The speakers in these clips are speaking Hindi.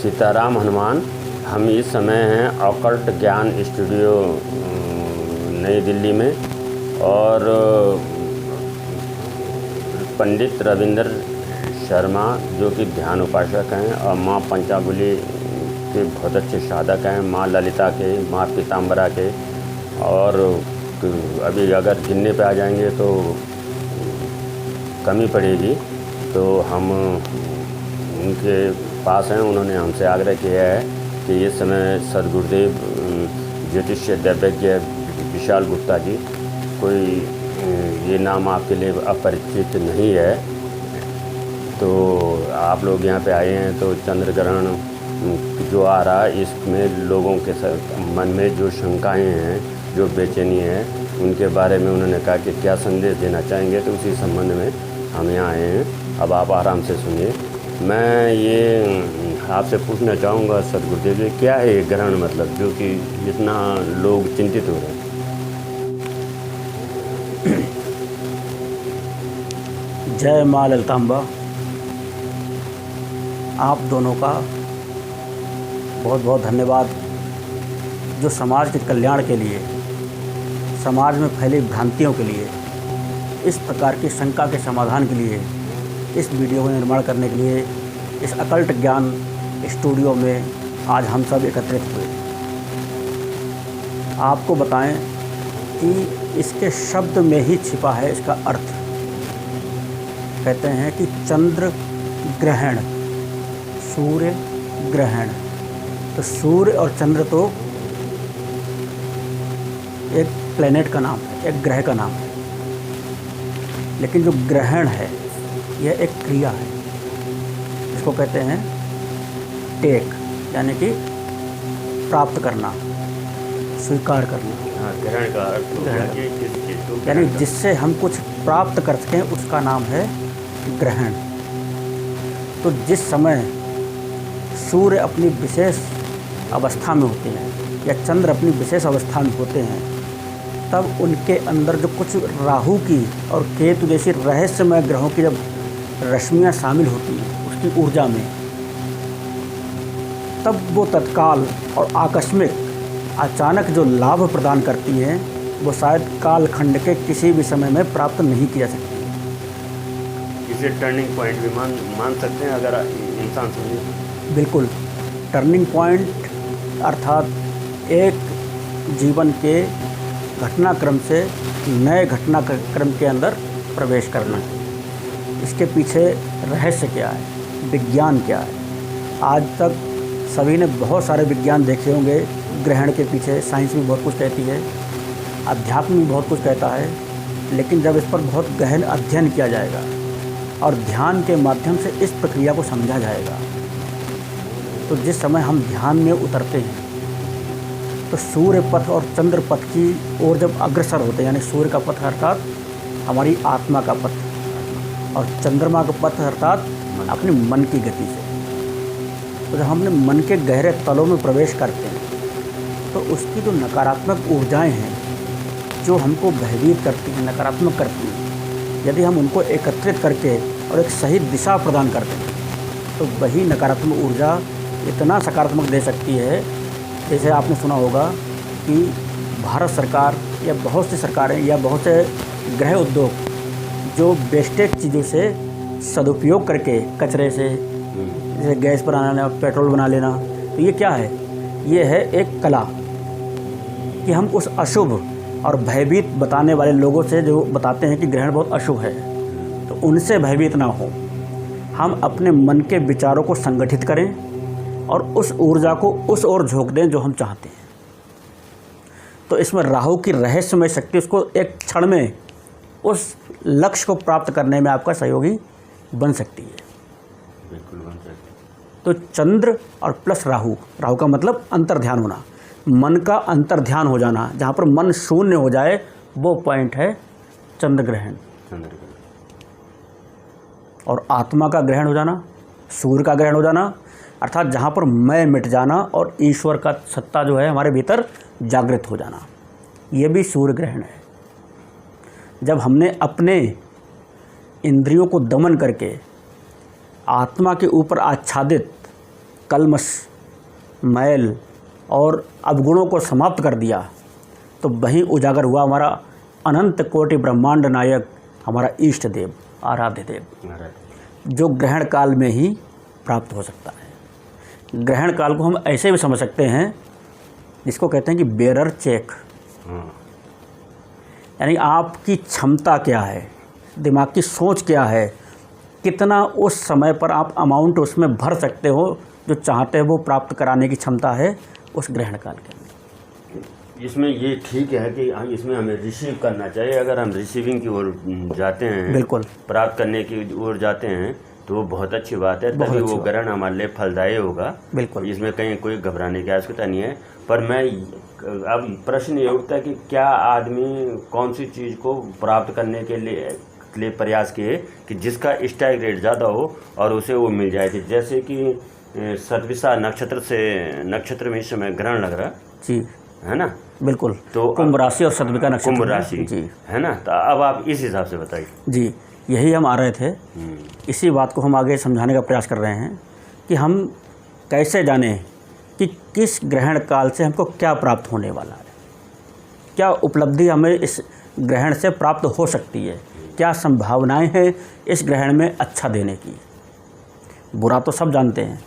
सीताराम हनुमान। हम इस समय हैं ऑकल्ट ज्ञान स्टूडियो नई दिल्ली में, और पंडित रविंद्र शर्मा जो कि ध्यान उपासक हैं और माँ पंचाबुली के बहुत अच्छे साधक हैं, माँ ललिता के, माँ पीताम्बरा के। और अभी अगर गिनने पे आ जाएंगे तो कमी पड़ेगी, तो हम उनके पास हैं। उन्होंने हमसे आग्रह किया है कि इस समय सद्गुरुदेव ज्योतिष्य दैवज्ञ विशाल गुप्ता जी, कोई ये नाम आपके लिए अपरिचित नहीं है, तो आप लोग यहाँ पे आए हैं। तो चंद्र ग्रहण जो आ रहा है, इसमें लोगों के मन में जो शंकाएं हैं, जो बेचैनी है, उनके बारे में उन्होंने कहा कि क्या संदेश देना चाहेंगे, तो उसी संबंध में हम यहाँ आए हैं। अब आप आराम से सुनिए। मैं ये आपसे पूछना चाहूँगा सद्गुरुदेव जी, क्या है ये ग्रहण, मतलब जो कि जितना लोग चिंतित हो रहे हैं। जय माँ ललिताम्बा। आप दोनों का बहुत बहुत धन्यवाद, जो समाज के कल्याण के लिए, समाज में फैली भ्रांतियों के लिए, इस प्रकार की शंका के समाधान के लिए इस वीडियो का निर्माण करने के लिए इस अकल्ट ज्ञान स्टूडियो में आज हम सब एकत्रित हुए। आपको बताएं कि इसके शब्द में ही छिपा है इसका अर्थ। कहते हैं कि चंद्र ग्रहण, सूर्य ग्रहण। तो सूर्य और चंद्र तो एक प्लेनेट का नाम है, एक ग्रह का नाम है, लेकिन जो ग्रहण है यह एक क्रिया है। इसको कहते हैं टेक, यानी कि प्राप्त करना, स्वीकार करना। ग्रहण का अर्थ यानी जिससे हम कुछ प्राप्त कर सकें उसका नाम है ग्रहण। तो जिस समय सूर्य अपनी विशेष अवस्था में होते हैं या चंद्र अपनी विशेष अवस्था में होते हैं, तब उनके अंदर जो कुछ राहु की और केतु जैसी रहस्यमय ग्रहों की जब रश्मियाँ शामिल होती हैं उसकी ऊर्जा में, तब वो तत्काल और आकस्मिक अचानक जो लाभ प्रदान करती हैं, वो शायद कालखंड के किसी भी समय में प्राप्त नहीं किया सकती। इसे टर्निंग पॉइंट भी मान सकते हैं अगर इंसान समझे। बिल्कुल, टर्निंग पॉइंट अर्थात एक जीवन के घटनाक्रम से नए घटनाक्रम के अंदर प्रवेश करना। इसके पीछे रहस्य क्या है, विज्ञान क्या है। आज तक सभी ने बहुत सारे विज्ञान देखे होंगे। ग्रहण के पीछे साइंस भी बहुत कुछ कहती है, अध्यात्म भी बहुत कुछ कहता है, लेकिन जब इस पर बहुत गहन अध्ययन किया जाएगा और ध्यान के माध्यम से इस प्रक्रिया को समझा जाएगा, तो जिस समय हम ध्यान में उतरते हैं तो सूर्य पथ और चंद्र पथ की ओर जब अग्रसर होते हैं, यानी सूर्य का पथ अर्थात हमारी आत्मा का पथ और चंद्रमा का पथ अर्थात अपने मन की गति से, तो जब हमने मन के गहरे तलों में प्रवेश करते हैं तो उसकी जो नकारात्मक ऊर्जाएं हैं, जो हमको भयभीत करती हैं, नकारात्मक करती हैं, यदि हम उनको एकत्रित करके और एक सही दिशा प्रदान करते हैं, तो वही नकारात्मक ऊर्जा इतना सकारात्मक दे सकती है। जैसे आपने सुना होगा कि भारत सरकार या बहुत सी सरकारें या बहुत से गृह उद्योग जो वेस्टेज चीज़ों से सदुपयोग करके, कचरे से जैसे गैस बनाना, पेट्रोल बना लेना, तो ये क्या है, ये है एक कला कि हम उस अशुभ और भयभीत बताने वाले लोगों से, जो बताते हैं कि ग्रहण बहुत अशुभ है, तो उनसे भयभीत ना हो। हम अपने मन के विचारों को संगठित करें और उस ऊर्जा को उस ओर झोंक दें जो हम चाहते हैं। तो इसमें राहु की रहस्यमय शक्ति उसको एक क्षण में उस लक्ष्य को प्राप्त करने में आपका सहयोगी बन सकती है। बिल्कुल बन सकती है। तो चंद्र और प्लस राहु, राहु का मतलब अंतर्ध्यान होना, मन का अंतर्ध्यान हो जाना, जहाँ पर मन शून्य हो जाए, वो पॉइंट है चंद्र ग्रहण। और आत्मा का ग्रहण हो जाना, सूर्य का ग्रहण हो जाना, अर्थात जहाँ पर मैं मिट जाना और ईश्वर का सत्ता जो है हमारे भीतर जागृत हो जाना, ये भी सूर्य ग्रहण है। जब हमने अपने इंद्रियों को दमन करके आत्मा के ऊपर आच्छादित कल्मश, मैल और अवगुणों को समाप्त कर दिया, तो वहीं उजागर हुआ हमारा अनंत कोटि ब्रह्मांड नायक, हमारा इष्ट देव, आराध्य देव, जो ग्रहण काल में ही प्राप्त हो सकता है। ग्रहण काल को हम ऐसे भी समझ सकते हैं, जिसको कहते हैं कि बेरर चेक, यानी आपकी क्षमता क्या है, दिमाग की सोच क्या है, कितना उस समय पर आप अमाउंट उसमें भर सकते हो, जो चाहते हैं वो प्राप्त कराने की क्षमता है उस ग्रहण काल के अंदर। इसमें ये ठीक है कि इसमें हमें रिसीव करना चाहिए। अगर हम रिसीविंग की ओर जाते हैं, बिल्कुल, प्राप्त करने की ओर जाते हैं, तो वो बहुत अच्छी बात है, तभी वो ग्रहण हमारे लिए फलदायी होगा। बिल्कुल, इसमें कहीं कोई घबराने की आवश्यकता नहीं है। पर मैं अब प्रश्न ये उठता है कि क्या आदमी कौन सी चीज़ को प्राप्त करने के लिए प्रयास किए कि जिसका स्ट्राइक रेट ज़्यादा हो और उसे वो मिल जाए। कि जैसे कि सतविशा नक्षत्र में इस समय ग्रहण लग रहा जी, है ना, बिल्कुल, तो कुंभ राशि और सतविका नक्षत्र, कुंभ राशि जी, है ना। तो अब आप इस हिसाब से बताइए। जी, यही हम आ रहे थे, इसी बात को हम आगे समझाने का प्रयास कर रहे हैं कि हम कैसे जानें कि किस ग्रहण काल से हमको क्या प्राप्त होने वाला है, क्या उपलब्धि हमें इस ग्रहण से प्राप्त हो सकती है, क्या संभावनाएं हैं इस ग्रहण में अच्छा देने की। बुरा तो सब जानते हैं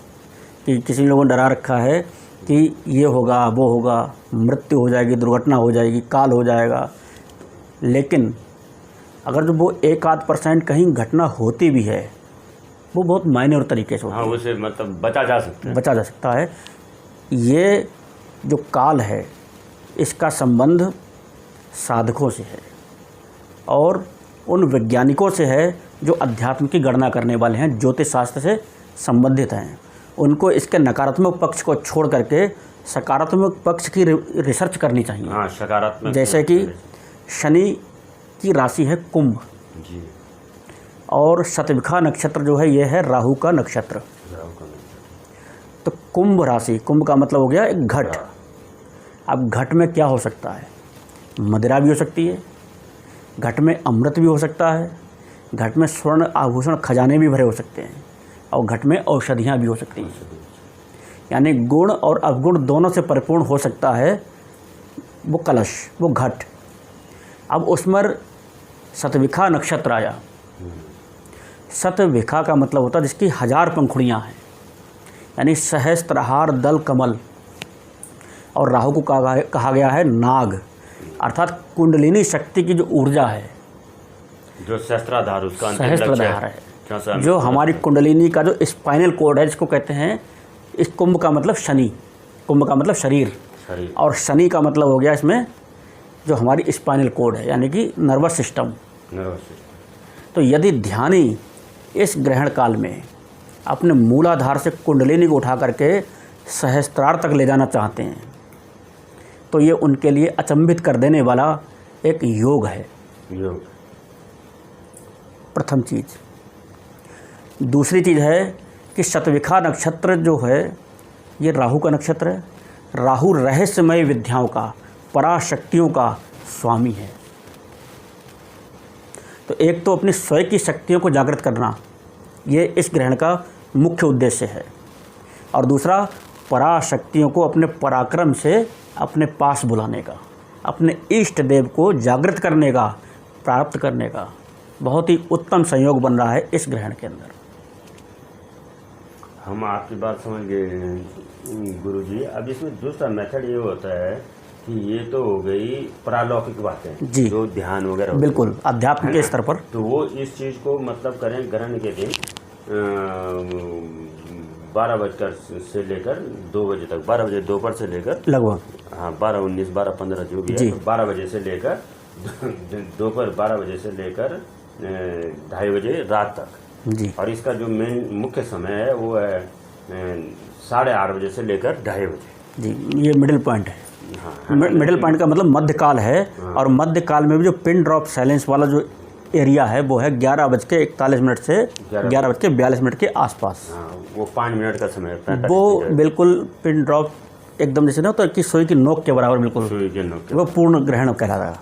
कि किसी लोगों ने डरा रखा है कि ये होगा, वो होगा, मृत्यु हो जाएगी, दुर्घटना हो जाएगी, काल हो जाएगा, लेकिन अगर जो वो 1-8% कहीं घटना होती भी है, वो बहुत माइनर तरीके से होती है, उसे मतलब बचा जा सकता है। ये जो काल है, इसका संबंध साधकों से है और उन वैज्ञानिकों से है जो अध्यात्म की गणना करने वाले हैं, ज्योतिष शास्त्र से संबंधित हैं। उनको इसके नकारात्मक पक्ष को छोड़ करके सकारात्मक पक्ष की रिसर्च करनी चाहिए। हाँ, सकारात्मक। जैसे कि शनि की राशि है कुंभ जी, और शतभिखा नक्षत्र जो है ये है राहु का नक्षत्र। तो कुंभ राशि, कुंभ का मतलब हो गया एक घट। अब घट में क्या हो सकता है? मदिरा भी हो सकती है, घट में अमृत भी हो सकता है, घट में स्वर्ण आभूषण खजाने भी भरे हो सकते हैं, और घट में औषधियाँ भी हो सकती हैं। यानी गुण और अवगुण दोनों से परिपूर्ण हो सकता है वो कलश, वो घट। अब उसमें शतभिखा नक्षत्र आया। शतभिखा का मतलब होता है जिसकी 1000 पंखुड़ियाँ हैं, यानी सहस्त्रहार दल कमल। और राहु को कहा गया है नाग, अर्थात कुंडलिनी शक्ति की जो ऊर्जा है, जो सहस्त्राधार, उसका सहस्त्रधार है, जो हमारी कुंडलिनी का जो स्पाइनल कोड है, जिसको कहते हैं, इस कुंभ का मतलब शनि, कुंभ का मतलब शरीर, और शनि का मतलब हो गया इसमें जो हमारी स्पाइनल कोड है, यानी कि नर्वस सिस्टम। तो यदि ध्यानी इस ग्रहण काल में अपने मूलाधार से कुंडलिनी को उठा करके सहस्त्रार तक ले जाना चाहते हैं, तो ये उनके लिए अचंभित कर देने वाला एक योग है। प्रथम चीज़। दूसरी चीज़ है कि शतभिखा नक्षत्र जो है ये राहु का नक्षत्र है। राहु रहस्यमय विद्याओं का, पराशक्तियों का स्वामी है। तो एक तो अपनी स्वयं की शक्तियों को जागृत करना, ये इस ग्रहण का मुख्य उद्देश्य है, और दूसरा पराशक्तियों को अपने पराक्रम से अपने पास बुलाने का, अपने इष्ट देव को जागृत करने का, प्राप्त करने का बहुत ही उत्तम संयोग बन रहा है इस ग्रहण के अंदर। हम आपकी बात समझ गए गुरुजी। अब इसमें दूसरा मेथड ये होता है कि ये तो हो गई प्रालौकिक बातें जी, जो ध्यान वगैरह, बिल्कुल अध्यात्म के स्तर पर। तो वो इस चीज़ को मतलब करें ग्रहण के दिन 12 बजकर से लेकर 2 बजे तक, 12 बजे दोपहर से लेकर लगभग, हाँ 12-19, 12-15 जो भी है, तो 12 बजे से लेकर दोपहर 12 बजे से लेकर 2:30 बजे रात तक जी। और इसका जो मेन मुख्य समय है वो है 8:30 बजे से लेकर 2:30 बजे जी। ये मिडिल पॉइंट है। हाँ, मिडिल पॉइंट का मतलब मध्यकाल है। और मध्यकाल में भी जो पिन ड्रॉप साइलेंस वाला जो एरिया है वो है 11:41 से 11:42 के आसपास। वो 5 मिनट का समय है, वो बिल्कुल पिन ड्रॉप एकदम जैसे ना, तो कि सुई की नोक के बराबर, बिल्कुल सुई के नोक के, वो पूर्ण ग्रहण कहलाता।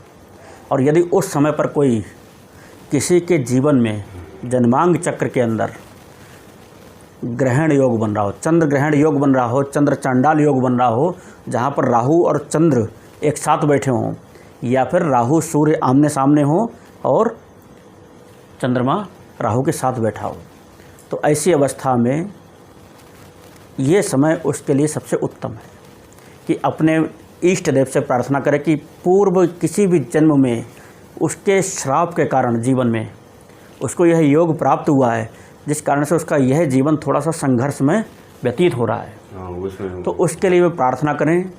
और यदि उस समय पर कोई किसी के जीवन में जन्मांग चक्र के अंदर ग्रहण योग बन रहा हो, चंद्र ग्रहण योग बन रहा हो, चंद्र चांडाल योग बन रहा हो, जहाँ पर राहु और चंद्र एक साथ बैठे हों, या फिर राहु सूर्य आमने सामने हो और चंद्रमा राहु के साथ बैठा हो, तो ऐसी अवस्था में ये समय उसके लिए सबसे उत्तम है कि अपने इष्ट देव से प्रार्थना करें कि पूर्व किसी भी जन्म में उसके श्राप के कारण जीवन में उसको यह योग प्राप्त हुआ है, जिस कारण से उसका यह जीवन थोड़ा सा संघर्ष में व्यतीत हो रहा है। तो उसके लिए वे प्रार्थना करें,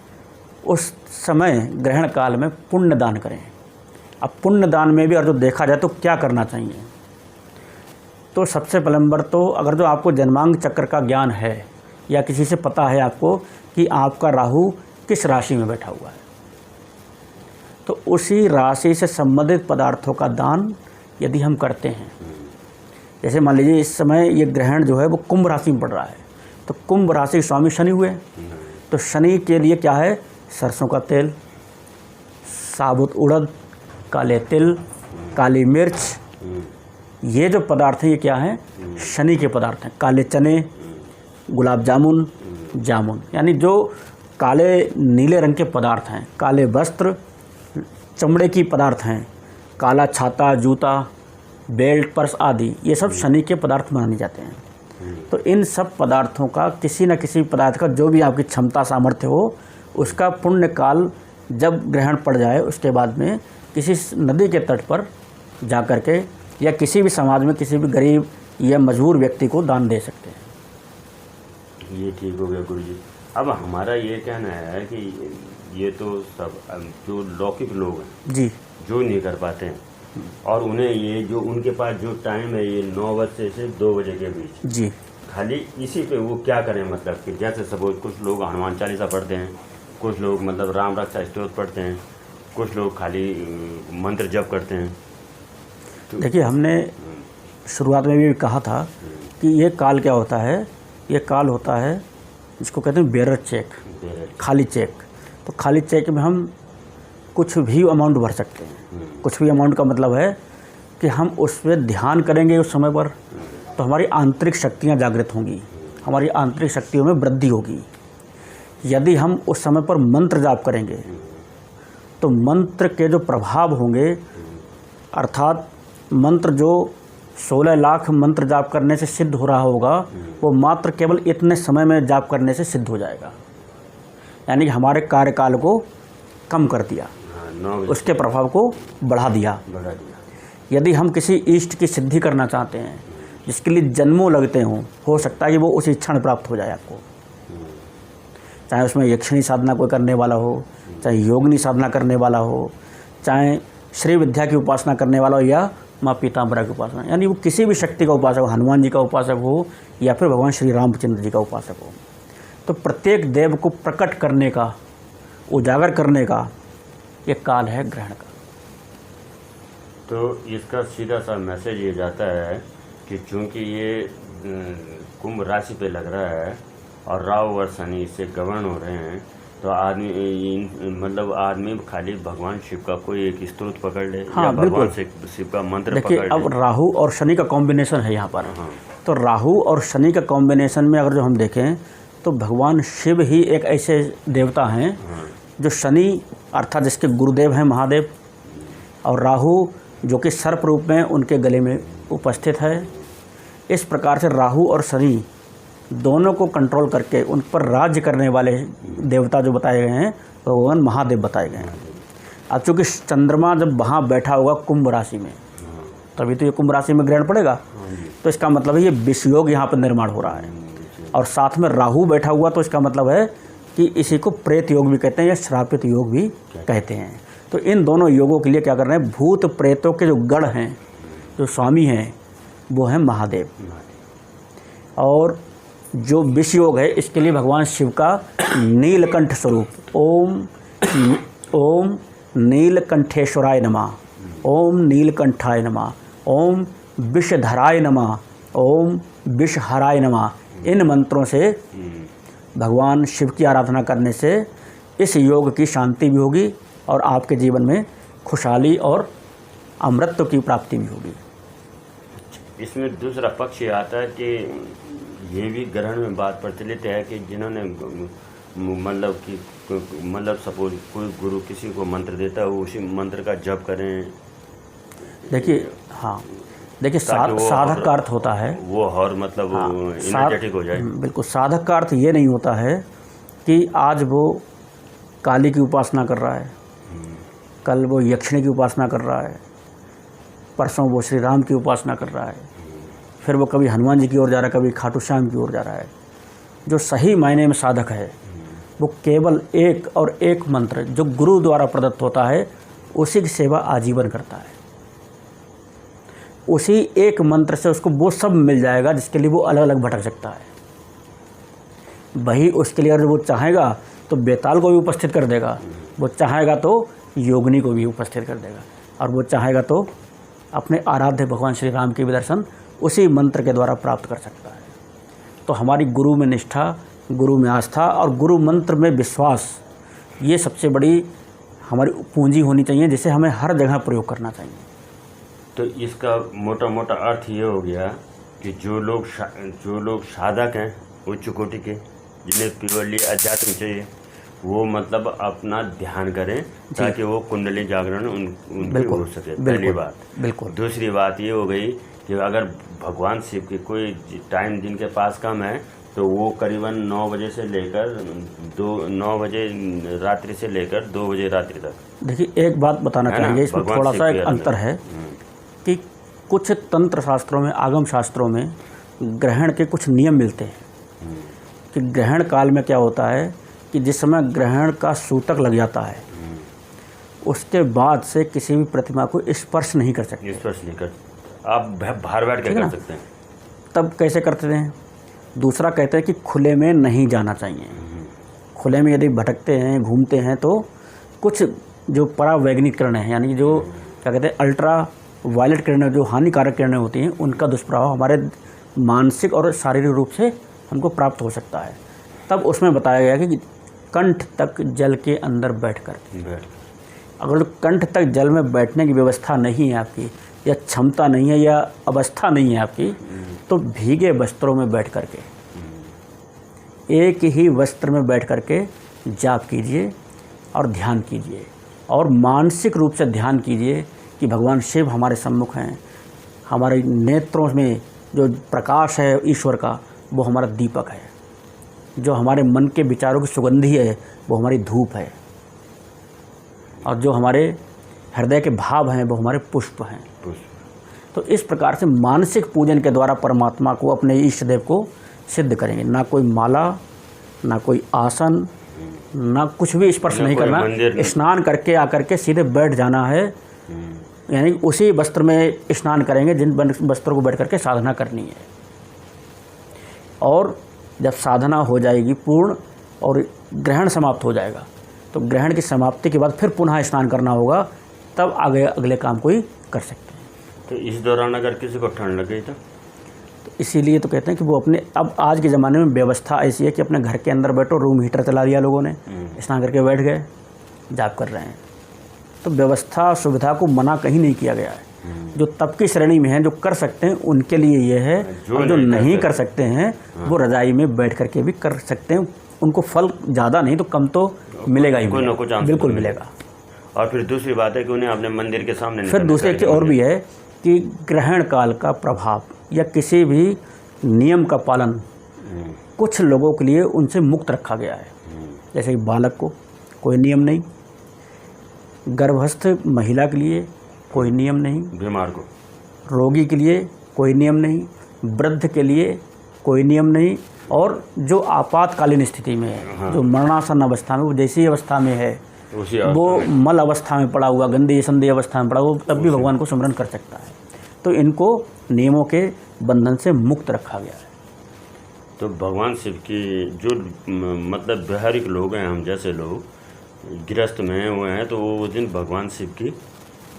उस समय ग्रहण काल में पुण्य दान करें। अब पुण्य दान में भी अगर जो देखा जाए तो क्या करना चाहिए, तो सबसे पहले नंबर तो अगर जो आपको जन्मांग चक्र का ज्ञान है या किसी से पता है आपको कि आपका राहु किस राशि में बैठा हुआ है, तो उसी राशि से संबंधित पदार्थों का दान यदि हम करते हैं, जैसे मान लीजिए इस समय ये ग्रहण जो है वो कुंभ राशि में पड़ रहा है, तो कुंभ राशि स्वामी शनि हुए, तो शनि के लिए क्या है, सरसों का तेल, साबुत उड़द, काले तिल, काली मिर्च, ये जो पदार्थ हैं ये क्या हैं, शनि के पदार्थ हैं। काले चने, गुलाब जामुन, जामुन, यानी जो काले नीले रंग के पदार्थ हैं, काले वस्त्र, चमड़े की पदार्थ हैं, काला छाता, जूता, बेल्ट, पर्स आदि, ये सब शनि के पदार्थ माने जाते हैं। तो इन सब पदार्थों का किसी न किसी पदार्थ का जो भी आपकी क्षमता सामर्थ्य हो, उसका पुण्य काल जब ग्रहण पड़ जाए उसके बाद में किसी नदी के तट पर जा कर के या किसी भी समाज में किसी भी गरीब या मजबूर व्यक्ति को दान दे सकते हैं। ये ठीक हो गया गुरुजी। अब हमारा ये कहना है कि ये तो सब जो लौकिक लोग हैं जी, जो नहीं कर पाते हैं, और उन्हें ये जो उनके पास जो टाइम है ये 9 बजे से 2 बजे के बीच जी, खाली इसी पे वो क्या करें, मतलब कि जैसे सपोज कुछ लोग हनुमान चालीसा पढ़ते हैं, कुछ लोग मतलब राम रक्षा स्तोत्र पढ़ते हैं, कुछ लोग खाली मंत्र जप करते हैं। तो देखिए हमने शुरुआत में भी कहा था कि ये काल क्या होता है, ये काल होता है जिसको कहते हैं बेरर चेक, खाली चेक। तो खाली चेक में हम कुछ भी अमाउंट भर सकते हैं। कुछ भी अमाउंट का मतलब है कि हम उस पर ध्यान करेंगे उस समय पर, तो हमारी आंतरिक शक्तियाँ जागृत होंगी, हमारी आंतरिक शक्तियों में वृद्धि होगी। यदि हम उस समय पर मंत्र जाप करेंगे तो मंत्र के जो प्रभाव होंगे, अर्थात मंत्र जो 16 लाख मंत्र जाप करने से सिद्ध हो रहा होगा, वो मात्र केवल इतने समय में जाप करने से सिद्ध हो जाएगा। यानी कि हमारे कार्यकाल को कम कर दिया, उसके प्रभाव को बढ़ा दिया। यदि हम किसी इष्ट की सिद्धि करना चाहते हैं जिसके लिए जन्मों लगते हों, हो सकता है कि वो उसी क्षण प्राप्त हो जाए आपको, चाहे उसमें यक्षिणी साधना कोई करने वाला हो, चाहे योगिनी साधना करने वाला हो, चाहे श्री विद्या की उपासना करने वाला हो, या माँ पीताम्बरा की उपासना, यानी वो किसी भी शक्ति का उपासक हो, हनुमान जी का उपासक हो या फिर भगवान श्री रामचंद्र जी का उपासक हो, तो प्रत्येक देव को प्रकट करने का, उजागर करने का ये काल है ग्रहण का। तो इसका सीधा सा मैसेज ये जाता है कि चूंकि ये कुंभ राशि पे लग रहा है और राहु और शनि इससे गवर्न हो रहे हैं, तो आदमी मतलब आदमी खाली भगवान शिव का कोई एक स्त्रोत पकड़ ले, हाँ, या भगवान शिव का मंत्र पकड़ ले। देखिए अब राहु और शनि का कॉम्बिनेशन है यहाँ पर। हाँ। तो राहु और शनि का कॉम्बिनेशन में अगर जो हम देखें तो भगवान शिव ही एक ऐसे देवता हैं जो शनि अर्थात जिसके गुरुदेव हैं महादेव, और राहु जो कि सर्प रूप में उनके गले में उपस्थित है। इस प्रकार से राहु और शनि दोनों को कंट्रोल करके उन पर राज्य करने वाले देवता जो बताए गए हैं भगवान महादेव बताए गए हैं। अब चूँकि चंद्रमा जब वहाँ बैठा होगा कुंभ राशि में, तभी तो ये कुंभ राशि में ग्रहण पड़ेगा, तो इसका मतलब है ये विषयोग यहाँ पर निर्माण हो रहा है। और साथ में राहु बैठा हुआ, तो इसका मतलब है कि इसी को प्रेत योग भी कहते हैं या श्रापित योग भी कहते हैं। तो इन दोनों योगों के लिए क्या कर रहे हैं, भूत प्रेतों के जो गण हैं, जो स्वामी हैं, वो हैं महादेव। और जो विष योग है इसके लिए भगवान शिव का नीलकंठ स्वरूप ओम नीलकंठेश्वराय नमः, ओम नीलकंठाय नमः, ओम विषधराय नमः, ओम विषहराय नमः, इन मंत्रों से भगवान शिव की आराधना करने से इस योग की शांति भी होगी और आपके जीवन में खुशहाली और अमृत की प्राप्ति भी होगी। इसमें दूसरा पक्ष ये आता है कि ये भी ग्रहण में बात प्रचलित है कि जिन्होंने मतलब सपोज कोई गुरु किसी को मंत्र देता है, वो उसी मंत्र का जप करें। देखिए हाँ, देखिए साधक का अर्थ होता है वो और मतलब एनर्जेटिक हो जाए। बिल्कुल, साधक का अर्थ ये नहीं होता है कि आज वो काली की उपासना कर रहा है, कल वो यक्षिणी की उपासना कर रहा है, परसों वो श्री राम की उपासना कर रहा है, फिर वो कभी हनुमान जी की ओर जा रहा है, कभी खाटू श्याम की ओर जा रहा है। जो सही मायने में साधक है वो केवल एक और एक मंत्र जो गुरु द्वारा प्रदत्त होता है उसी की सेवा आजीवन करता है। उसी एक मंत्र से उसको वो सब मिल जाएगा जिसके लिए वो अलग अलग भटक सकता है। वही उसके लिए अगर वो चाहेगा तो बेताल को भी उपस्थित कर देगा, वो चाहेगा तो योगिनी को भी उपस्थित कर देगा, और वो चाहेगा तो अपने आराध्य भगवान श्री राम के भी दर्शन उसी मंत्र के द्वारा प्राप्त कर सकता है। तो हमारी गुरु में निष्ठा, गुरु में आस्था और गुरु मंत्र में विश्वास, ये सबसे बड़ी हमारी पूंजी होनी चाहिए, जिसे हमें हर जगह प्रयोग करना चाहिए। तो इसका मोटा मोटा अर्थ ये हो गया कि जो लोग साधक हैं उच्च कोटि के, जिन्हें प्योरली अध्यात्म चाहिए, वो मतलब अपना ध्यान करें ताकि वो कुंडली जागरण उनकी हो सके। पहली बात। बिल्कुल। दूसरी बात ये हो गई कि अगर भगवान शिव की कोई टाइम जिनके पास कम है तो वो करीबन 9 बजे से लेकर 9 बजे रात्रि से लेकर 2 बजे रात्रि तक। देखिए एक बात बताना चाहिए, इसमें थोड़ा सा एक अंतर है कि कुछ तंत्र शास्त्रों में, आगम शास्त्रों में ग्रहण के कुछ नियम मिलते हैं कि ग्रहण काल में क्या होता है कि जिस समय ग्रहण का सूतक लग जाता है उसके बाद से किसी भी प्रतिमा को स्पर्श नहीं कर सकते। स्पर्श नहीं कर, आप बाहर बैठ के कर सकते हैं। तब कैसे करते हैं? दूसरा कहते हैं कि खुले में नहीं जाना चाहिए। खुले में यदि भटकते हैं, घूमते हैं तो कुछ जो परावैज्ञानिक किरणें हैं, यानी जो क्या कहते हैं अल्ट्रा वायलेट किरणें, जो हानिकारक किरणें होती हैं, उनका दुष्प्रभाव हमारे मानसिक और शारीरिक रूप से हमको प्राप्त हो सकता है। तब उसमें बताया गया कि कंठ तक जल के अंदर बैठकर, अगर कंठ तक जल में बैठने की व्यवस्था नहीं है आपकी, या क्षमता नहीं है, या अवस्था नहीं है आपकी, तो भीगे वस्त्रों में बैठ करके, एक ही वस्त्र में बैठ करके जाप कीजिए और ध्यान कीजिए, और मानसिक रूप से ध्यान कीजिए कि भगवान शिव हमारे सम्मुख हैं, हमारे नेत्रों में जो प्रकाश है ईश्वर का वो हमारा दीपक है, जो हमारे मन के विचारों की सुगंधी है वो हमारी धूप है, और जो हमारे हृदय के भाव हैं वो हमारे पुष्प हैं। तो इस प्रकार से मानसिक पूजन के द्वारा परमात्मा को, अपने इष्ट देव को सिद्ध करेंगे। ना कोई माला, ना कोई आसन, ना कुछ भी स्पर्श नहीं करना। स्नान करके आकर के सीधे बैठ जाना है, यानी उसी वस्त्र में स्नान करेंगे जिन वस्त्रों को बैठ करके साधना करनी है। और जब साधना हो जाएगी पूर्ण और ग्रहण समाप्त हो जाएगा, तो ग्रहण की समाप्ति के बाद फिर पुनः स्नान करना होगा, तब आगे अगले काम कोई कर सकते हैं। तो इस दौरान अगर किसी को ठंड लग गई तो इसीलिए तो कहते हैं कि वो अपने, अब आज के ज़माने में व्यवस्था ऐसी है कि अपने घर के अंदर बैठो, रूम हीटर चला दिया लोगों ने, स्नान करके बैठ गए, जाप कर रहे हैं। तो व्यवस्था सुविधा को मना कहीं नहीं किया गया है। जो तप की श्रेणी में है, जो कर सकते हैं उनके लिए ये है, और जो नहीं कर सकते हैं वो रजाई में बैठ करके भी कर सकते हैं। उनको फल ज़्यादा नहीं तो कम तो मिलेगा ही, बिल्कुल मिलेगा। और फिर दूसरी बात है कि उन्हें अपने मंदिर के सामने, फिर दूसरी एक और भी है कि ग्रहण काल का प्रभाव या किसी भी नियम का पालन कुछ लोगों के लिए उनसे मुक्त रखा गया है। जैसे कि बालक को कोई नियम नहीं, गर्भस्थ महिला के लिए कोई नियम नहीं, बीमार को, रोगी के लिए कोई नियम नहीं, वृद्ध के लिए कोई नियम नहीं, और जो आपातकालीन स्थिति में है, जो मरणासन अवस्था में, वो जैसी अवस्था में है, वो मल अवस्था में पड़ा हुआ, गंदी संधि अवस्था में पड़ा हुआ, तब भी भगवान को स्मरण कर सकता है। तो इनको नियमों के बंधन से मुक्त रखा गया है। तो भगवान शिव की जो मतलब व्यवहारिक लोग हैं, हम जैसे लोग गृहस्थ में हुए हैं, तो वो उस दिन भगवान शिव की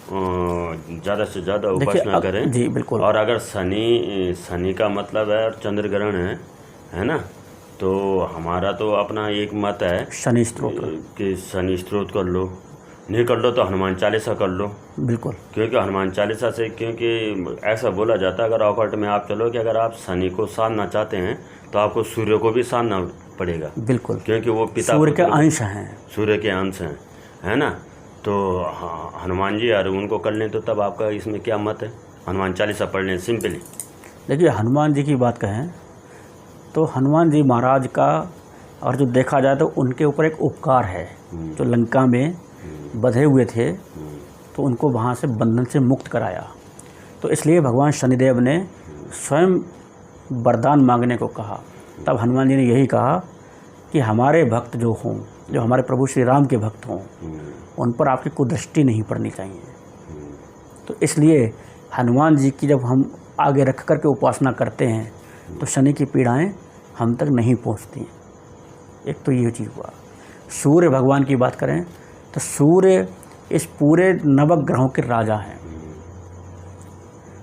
ज़्यादा से ज़्यादा उपासना करें। जी बिल्कुल। और अगर शनि का मतलब है और चंद्र ग्रहण है ना, तो हमारा तो अपना एक मत है शनि स्त्रोत, कि शनि स्त्रोत कर लो। नहीं कर लो तो हनुमान चालीसा कर लो, बिल्कुल क्योंकि हनुमान चालीसा से, क्योंकि ऐसा बोला जाता है अगर ऑकल्ट में आप चलो कि अगर आप शनि को साधना चाहते हैं तो आपको सूर्य को भी साधना पड़ेगा, बिल्कुल, क्योंकि वो पिता सूर्य के अंश हैं। सूर्य के अंश हैं, है ना। तो हनुमान जी और उनको कर लें तो तब आपका इसमें क्या मत है? हनुमान चालीसा पढ़ लें सिंपली। देखिए, हनुमान जी की बात कहें तो हनुमान जी महाराज का, और जो देखा जाए तो उनके ऊपर एक उपकार है, जो लंका में बंधे हुए थे तो उनको वहाँ से बंधन से मुक्त कराया। तो इसलिए भगवान शनिदेव ने स्वयं वरदान मांगने को कहा। तब हनुमान जी ने यही कहा कि हमारे भक्त जो हों, जो हमारे प्रभु श्री राम के भक्त हों, उन पर आपकी कुदृष्टि नहीं पड़नी चाहिए। तो इसलिए हनुमान जी की जब हम आगे रख कर के उपासना करते हैं तो शनि की पीड़ाएं हम तक नहीं पहुंचती। एक तो ये चीज़ हुआ। सूर्य भगवान की बात करें तो सूर्य इस पूरे नवग्रहों के राजा हैं।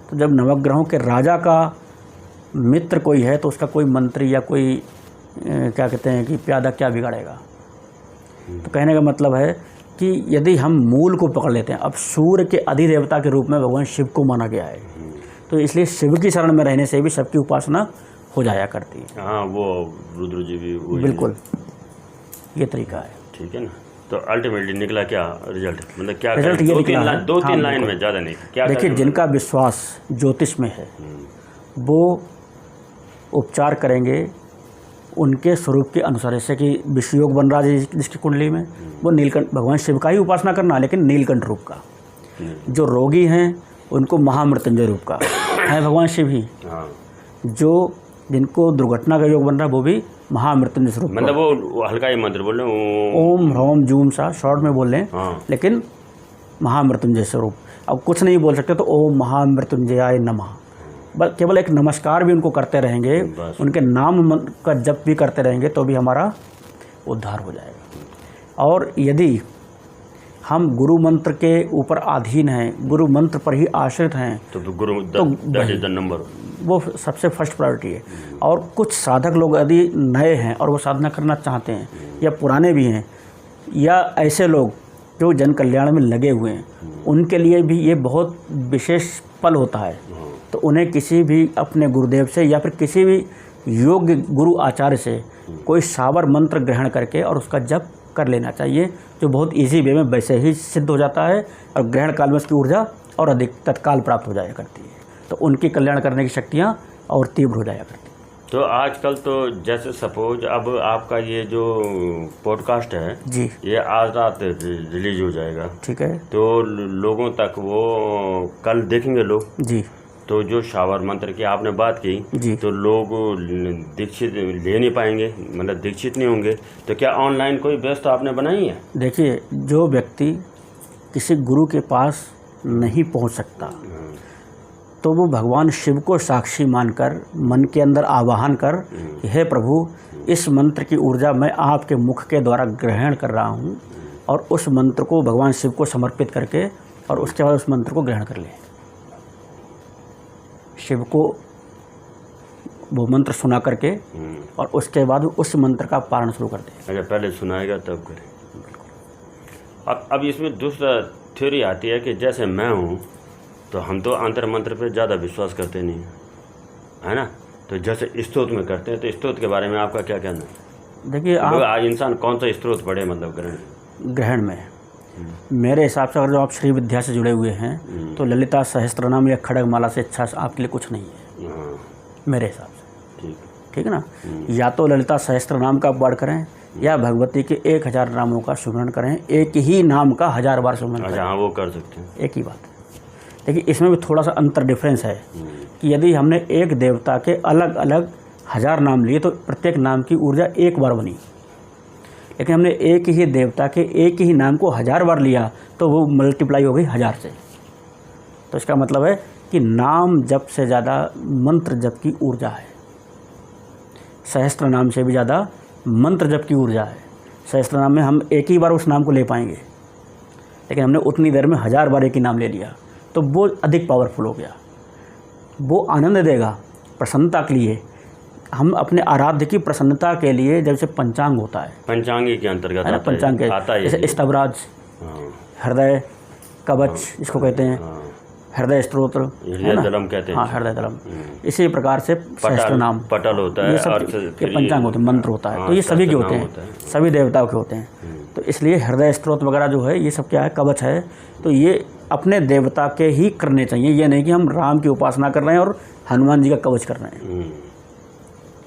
तो जब नवग्रहों के राजा का मित्र कोई है तो उसका कोई मंत्री या कोई क्या कहते हैं कि प्यादा क्या बिगाड़ेगा। तो कहने का मतलब है कि यदि हम मूल को पकड़ लेते हैं, अब सूर्य के अधिदेवता के रूप में भगवान शिव को माना गया है, तो इसलिए शिव की शरण में रहने से भी सबकी उपासना हो जाया करती है। हाँ, वो रुद्र जी भी बिल्कुल, ये तरीका है। ठीक है ना। तो अल्टीमेटली निकला क्या रिजल्ट, मतलब क्या रिजल्ट ये निकला है, दो तीन लाइन में, ज़्यादा नहीं, क्या देखिए, जिनका विश्वास ज्योतिष में है वो उपचार करेंगे उनके स्वरूप के अनुसार। जैसे कि विषयोग बन रहा है जिसकी कुंडली में, वो नीलकंठ भगवान शिव का ही उपासना करना, लेकिन नीलकंठ रूप का। जो रोगी हैं उनको महामृत्युंजय रूप का है भगवान शिव ही। जो जिनको दुर्घटना का योग बन रहा है वो भी महामृत्युंजय स्वरूप, मतलब वो हल्का ही मंत्र बोल रहे, ओम ह्रौम जूम सा शॉर्ट में बोल लें, लेकिन महामृत्युंजय स्वरूप। अब कुछ नहीं बोल सकते तो ओम महामृत्युंजयाय नमः, बस केवल एक नमस्कार भी उनको करते रहेंगे, उनके नाम का जप भी करते रहेंगे तो भी हमारा उद्धार हो जाएगा। और यदि हम गुरु मंत्र के ऊपर अधीन हैं, गुरु मंत्र पर ही आश्रित हैं, तो गुरु दैट इज द नंबर, वो सबसे फर्स्ट प्रायोरिटी है। और कुछ साधक लोग यदि नए हैं और वो साधना करना चाहते हैं, या पुराने भी हैं, या ऐसे लोग जो जन कल्याण में लगे हुए हैं, उनके लिए भी ये बहुत विशेष पल होता है। तो उन्हें किसी भी अपने गुरुदेव से या फिर किसी भी योग्य गुरु आचार्य से कोई सावर मंत्र ग्रहण करके और उसका जप कर लेना चाहिए, जो बहुत इजी वे में वैसे ही सिद्ध हो जाता है और ग्रहण काल में उसकी ऊर्जा और अधिक तत्काल प्राप्त हो जाया करती है। तो उनकी कल्याण करने की शक्तियाँ और तीव्र हो जाया करती हैं। तो आजकल तो जैसे सपोज अब आपका ये जो पॉडकास्ट है जी, ये आज रात रिलीज हो जाएगा, ठीक है, तो लोगों तक वो कल देखेंगे लोग जी। तो जो शावर मंत्र की आपने बात की जी, तो लोग दीक्षित ले नहीं पाएंगे, मतलब दीक्षित नहीं होंगे, तो क्या ऑनलाइन कोई व्यवस्था आपने बनाई है? देखिए, जो व्यक्ति किसी गुरु के पास नहीं पहुंच सकता तो वो भगवान शिव को साक्षी मानकर मन के अंदर आवाहन कर, हे प्रभु, इस मंत्र की ऊर्जा मैं आपके मुख के द्वारा ग्रहण कर रहा हूँ, और उस मंत्र को भगवान शिव को समर्पित करके और उसके बाद उस मंत्र को ग्रहण कर ले। शिव को वो मंत्र सुना करके और उसके बाद उस मंत्र का पारण शुरू कर दे। अच्छा, पहले सुनाएगा तब करें। अब इसमें दूसरा थ्योरी आती है कि जैसे मैं हूँ तो हम तो अंतर मंत्र पे ज़्यादा विश्वास करते नहीं है ना, तो जैसे स्तोत्र में करते हैं, तो स्तोत्र के बारे में आपका क्या कहना है? देखिए, आप इंसान कौन सा स्तोत्र पढ़े, मतलब ग्रहण में मेरे हिसाब से अगर जो आप श्री विद्या से जुड़े हुए हैं तो ललिता सहस्त्रनाम या खड़गमाला से अच्छा आपके लिए कुछ नहीं है मेरे हिसाब से। ठीक है ना। या तो ललिता सहस्त्रनाम का पाठ करें या भगवती के 1000 नामों का सुमरण करें, एक ही नाम का 1000 बार सुमरण करें। हाँ, वो कर सकते हैं, एक ही बात है। देखिए, इसमें भी थोड़ा सा अंतर डिफरेंस है कि यदि हमने एक देवता के अलग अलग 1000 नाम लिए तो प्रत्येक नाम की ऊर्जा एक बार बनी, लेकिन हमने एक ही देवता के एक ही नाम को 1000 बार लिया तो वो मल्टीप्लाई हो गई 1000 से। तो इसका मतलब है कि नाम जप से ज़्यादा मंत्र जप की ऊर्जा है, सहस्त्र नाम से भी ज़्यादा मंत्र जप की ऊर्जा है। सहस्त्र नाम में हम एक ही बार उस नाम को ले पाएंगे, लेकिन हमने उतनी देर में 1000 बार एक ही नाम ले लिया तो वो अधिक पावरफुल हो गया। वो आनंद देगा प्रसन्नता के लिए। हम अपने आराध्य की प्रसन्नता के लिए जैसे पंचांग होता है, पंचांगी के अंतर्गत पंचांग के आता है, जैसे स्तवराज हृदय कवच जिसको कहते हैं, हृदय स्तोत्र, हृदय दलम कहते हैं। हाँ, हृदय दलम। इसी प्रकार से सहस्त्र नाम, पटल होता है, ये सब ये पंचांग होते हैं, मंत्र होता है। तो ये सभी के होते हैं, सभी देवताओं के होते हैं। तो इसलिए हृदय स्तोत्र वगैरह जो है ये सब क्या है, कवच है। तो ये अपने देवता के ही करने चाहिए, ये नहीं कि हम राम की उपासना कर रहे हैं और हनुमान जी का कवच कर रहे हैं।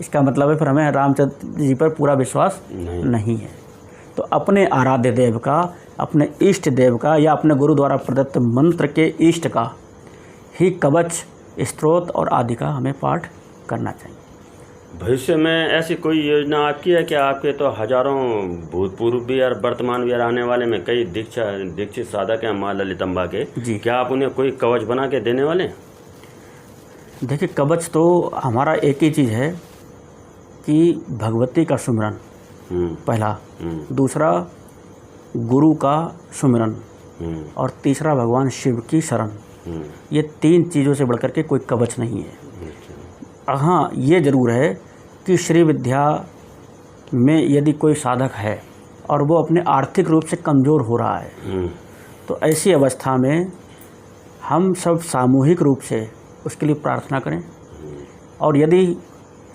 इसका मतलब है फिर हमें रामचंद्र जी पर पूरा विश्वास नहीं है। तो अपने आराध्य देव का, अपने इष्ट देव का या अपने गुरु द्वारा प्रदत्त मंत्र के इष्ट का ही कवच, स्तोत्र और आदि का हमें पाठ करना चाहिए। भविष्य में ऐसी कोई योजना आपकी है कि आपके तो हजारों भूतपूर्व भी और वर्तमान भी और आने वाले में कई दीक्षित साधक हैं माँ ललितम्बा के जी, क्या आप उन्हें कोई कवच बना के देने वाले हैं? देखिए, कवच तो हमारा एक ही चीज़ है कि भगवती का सुमिरन पहला, दूसरा गुरु का सुमिरन और तीसरा भगवान शिव की शरण। ये 3 चीज़ों से बढ़कर के कोई कवच नहीं है। हाँ, ये ज़रूर है कि श्री विद्या में यदि कोई साधक है और वो अपने आर्थिक रूप से कमज़ोर हो रहा है, तो ऐसी अवस्था में हम सब सामूहिक रूप से उसके लिए प्रार्थना करें। और यदि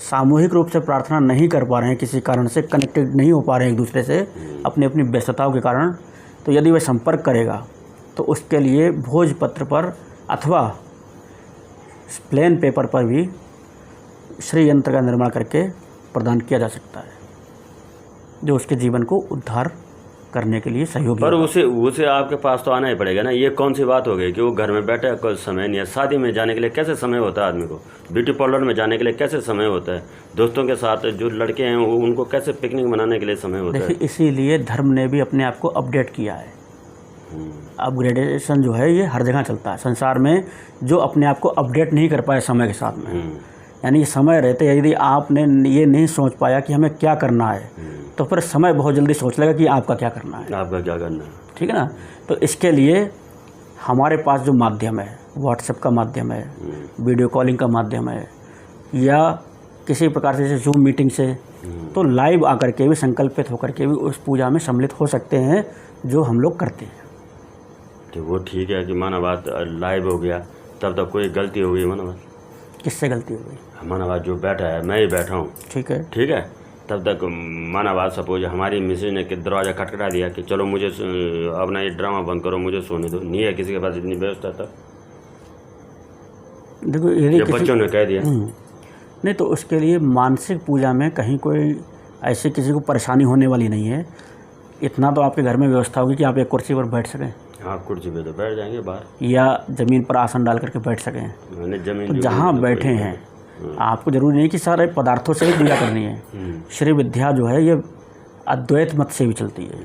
सामूहिक रूप से प्रार्थना नहीं कर पा रहे हैं, किसी कारण से कनेक्टेड नहीं हो पा रहे हैं एक दूसरे से अपनी अपनी व्यस्तताओं के कारण, तो यदि वह संपर्क करेगा तो उसके लिए भोजपत्र पर अथवा प्लेन पेपर पर भी श्री यंत्र का निर्माण करके प्रदान किया जा सकता है, जो उसके जीवन को उद्धार करने के लिए सहयोगी। पर उसे आपके पास तो आना ही पड़ेगा ना। ये कौन सी बात हो गई कि वो घर में बैठे कोई समय नहीं है। शादी में जाने के लिए कैसे समय होता है आदमी को? ब्यूटी पार्लर में जाने के लिए कैसे समय होता है? दोस्तों के साथ जो लड़के हैं उनको कैसे पिकनिक मनाने के लिए समय होता है? इसीलिए धर्म ने भी अपने आप को अपडेट किया है। अपग्रेडेशन जो है ये हर जगह चलता है संसार में। जो अपने आप को अपडेट नहीं कर पाए समय के साथ में, यानी समय रहते यदि आपने ये नहीं सोच पाया कि हमें क्या करना है, तो फिर समय बहुत जल्दी सोच लेगा कि आपका क्या करना है, आपका क्या करना है। ठीक है ना। तो इसके लिए हमारे पास जो माध्यम है, व्हाट्सएप का माध्यम है, वीडियो कॉलिंग का माध्यम है, या किसी प्रकार से जैसे जूम मीटिंग से, तो लाइव आकर के भी संकल्पित होकर के भी उस पूजा में सम्मिलित हो सकते हैं, जो हम लोग करते हैं। तो वो ठीक है कि माना बात लाइव हो गया, तब तक कोई गलती हो गई माना बात? किससे गलती हो गई? माना बात जो बैठा है, मैं ही बैठा हूँ, ठीक है, ठीक है, तब तक माना बात सपोज हमारी मिसेज ने दरवाज़ा खटखटा दिया कि चलो मुझे अपना ये ड्रामा बंद करो, मुझे सोने दो। नहीं है किसी के पास इतनी व्यवस्था तक। देखो यदि बच्चों ने कह दिया नहीं, तो उसके लिए मानसिक पूजा में कहीं कोई ऐसी किसी को परेशानी होने वाली नहीं है। इतना तो आपके घर में व्यवस्था होगी कि आप एक कुर्सी पर बैठ सकें। हाँ, कुर्सी पे तो बैठ जाएंगे बाहर, या ज़मीन पर आसन डाल करके बैठ सकें। जमीन तो जहाँ बैठे हैं, आपको जरूरी नहीं कि सारे पदार्थों से ही पूजा करनी है। श्री विद्या जो है ये अद्वैत मत से भी चलती है,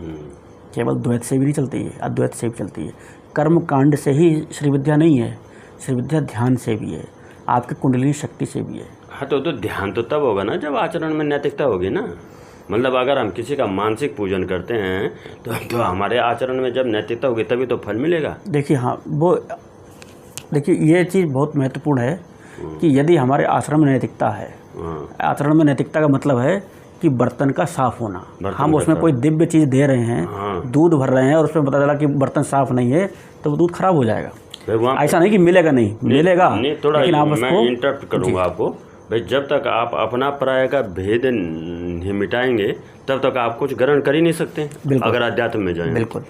केवल द्वैत से भी नहीं चलती है, अद्वैत से भी चलती है। कर्म कांड से ही श्री विद्या नहीं है, श्री विद्या ध्यान से भी है, आपके कुंडलिनी शक्ति से भी है। हाँ, तो ध्यान तो तब होगा ना जब आचरण में नैतिकता होगी ना। मतलब अगर हम किसी का मानसिक पूजन करते हैं तो हमारे आचरण में जब नैतिकता होगी तभी तो फल मिलेगा। देखिए, हाँ, वो देखिए ये चीज़ बहुत महत्वपूर्ण है कि यदि हमारे आचरण में नैतिकता है, आचरण में नैतिकता का मतलब है कि बर्तन का साफ होना। हम उसमें कोई दिव्य चीज़ दे रहे हैं, दूध भर रहे हैं और उसमें पता चला कि बर्तन साफ नहीं है, तो वो दूध खराब हो जाएगा। ऐसा नहीं कि मिलेगा, नहीं मिलेगा, लेकिन आप मैं इंटरप्ट करूँगा आपको भाई। जब तक आप अपना पराया का भेद नहीं मिटाएंगे तब तक आप कुछ ग्रहण कर ही नहीं सकते अगर अध्यात्म में जाएं। बिल्कुल,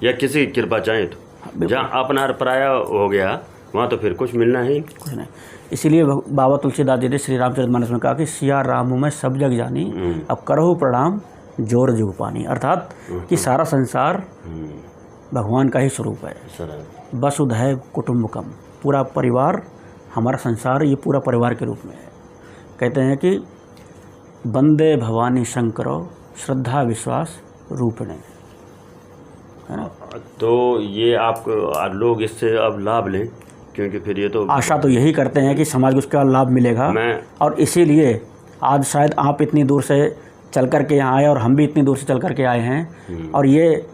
या किसी की कृपा चाहें तो जहाँ अपना पराया हो गया वहाँ तो फिर कुछ मिलना ही कुछ नहीं। इसीलिए बाबा तुलसीदास जी ने श्री रामचरितमानस में कहा कि सिया राम मैं सब जग जानी, अब करहु प्रणाम जोर जुग पानी। अर्थात कि सारा संसार भगवान का ही स्वरूप है। वसुधैव कुटुम्बकम, पूरा परिवार हमारा संसार ये पूरा परिवार के रूप में है। कहते हैं कि वंदे भवानी शंकरो श्रद्धा विश्वास रूपिणे, है ना। तो ये आप लोग इससे अब लाभ लें, क्योंकि फिर ये तो आशा तो यही करते हैं कि समाज को उसका लाभ मिलेगा। और इसीलिए आज शायद आप इतनी दूर से चल कर के यहाँ आए और हम भी इतनी दूर से चल कर के आए हैं। और ये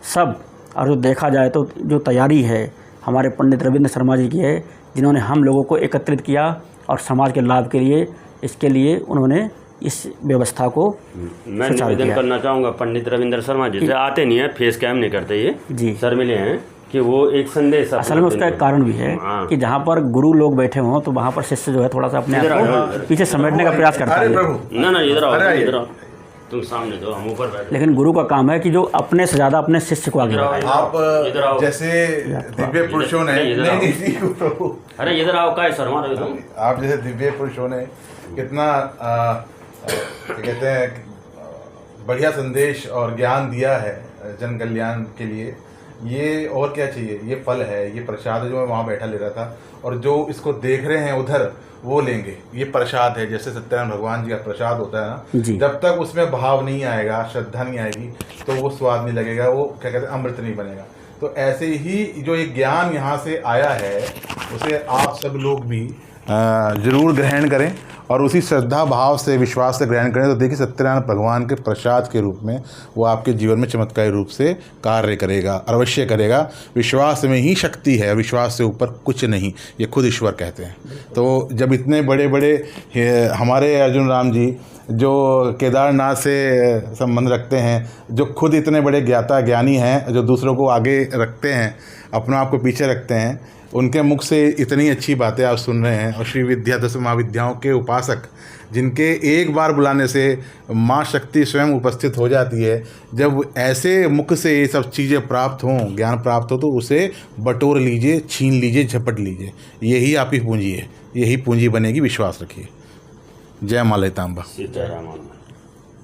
सब, और जो देखा जाए तो जो तैयारी है हमारे पंडित रविंद्र शर्मा जी की है, जिन्होंने हम लोगों को एकत्रित किया और समाज के लाभ के लिए, इसके लिए उन्होंने इस व्यवस्था को मैं सुचारू निवेदन किया। करना चाहूँगा पंडित रविंद्र शर्मा जी से, आते नहीं है, फेस कैम नहीं करते ये जी। सर मिले हैं कि वो एक संदेश असल में उसका एक कारण भी है हाँ। कि जहाँ पर गुरु लोग बैठे हों तो वहाँ पर शिष्य जो है थोड़ा सा अपने इधर आओ, आप को पीछे समेटने का प्रयास करता अरे है। प्रभु, ना इधर आओ, अरे आइए। इधर आओ, तुम सामने दो, हम ऊपर बैठे। लेकिन गुरु का काम है कि जो अपने से ज़्यादा अपने शिष्य को आगे इधर आओ, बढ़ाए। आप इधर आओ। जैसे दिव्य पुरुषों ने इधर आओ। नहीं प्रभु, अरे इधर आओ, का है शर्मा रहे तुम? आप जैसे दिव्य पुरुषों ने कितना क्या कहते हैं बढ़िया संदेश और ज्ञान दिया है जन कल्याण के लिए। ये और क्या चाहिए, ये फल है, ये प्रसाद है जो मैं वहाँ बैठा ले रहा था, और जो इसको देख रहे हैं उधर वो लेंगे। ये प्रसाद है, जैसे सत्यनारायण भगवान जी का प्रसाद होता है ना, जी। जब तक उसमें भाव नहीं आएगा, श्रद्धा नहीं आएगी, तो वो स्वाद नहीं लगेगा, वो क्या कहते हैं अमृत नहीं बनेगा। तो ऐसे ही जो ये ज्ञान यहाँ से आया है उसे आप सब लोग भी जरूर ग्रहण करें और उसी श्रद्धा भाव से विश्वास से ग्रहण करें। तो देखिए सत्यनारायण भगवान के प्रसाद के रूप में वो आपके जीवन में चमत्कारी रूप से कार्य करेगा, अवश्य करेगा। विश्वास में ही शक्ति है, विश्वास से ऊपर कुछ नहीं, ये खुद ईश्वर कहते हैं। तो जब इतने बड़े बड़े हमारे अर्जुन राम जी जो केदारनाथ से संबंध रखते हैं, जो खुद इतने बड़े ज्ञाता ज्ञानी हैं, जो दूसरों को आगे रखते हैं, अपने आप को पीछे रखते हैं, उनके मुख से इतनी अच्छी बातें आप सुन रहे हैं। और श्री विद्या दस महाविद्याओं के उपासक जिनके एक बार बुलाने से माँ शक्ति स्वयं उपस्थित हो जाती है, जब ऐसे मुख से ये सब चीज़ें प्राप्त हों, ज्ञान प्राप्त हो, तो उसे बटोर लीजिए, छीन लीजिए, झपट लीजिए। यही आपकी पूंजी है, यही पूंजी बनेगी, विश्वास रखिए। जय माँ ललितांबा। सीताराम।